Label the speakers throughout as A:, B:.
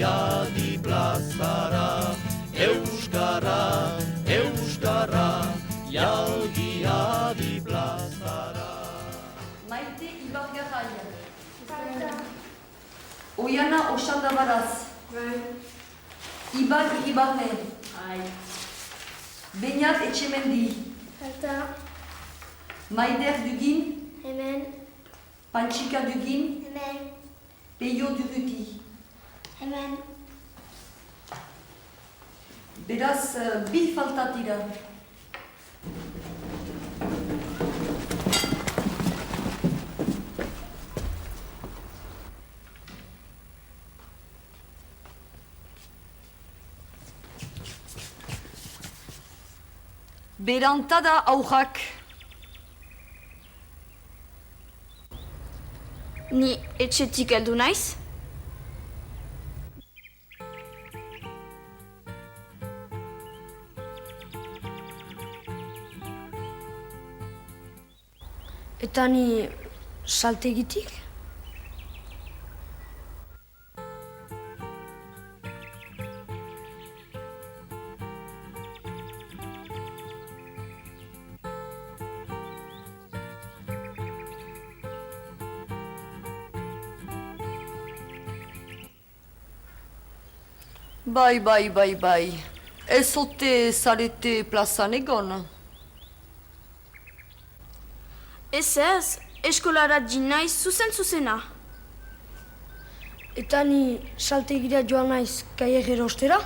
A: adi plazara, euskara, euskara, jalgi adi plazara.
B: Maite Ibargarraia. Oiana Osandabaraz. Iban Iribarne. Beñat Etxemendi. Maider Dugin.
C: Hemen.
B: Panchika Dugin.
C: Hemen.
B: Peio Duruti.
C: Hemen.
B: Beraz, bi falta dira. Berantada aurrak.
C: Ni etxetik heldu naiz.
D: Eta ni saltegitik?
B: Bai. Ez ote zarete plazan egon.
C: Ez, eskolara jin naiz zuzena.
D: Eta ni saltegira joan naiz kaier erostera?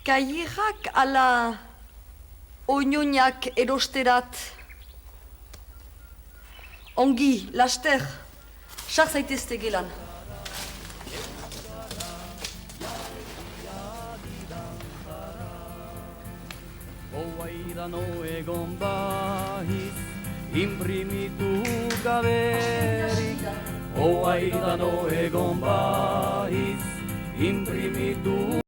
B: Kaierak ala oinoinak erosterat. Ongi, laster, sar zaitezte gelan.
A: Oaira no egon bahiz, imprimitu gaberik. Oaira no egon bahiz, imprimitu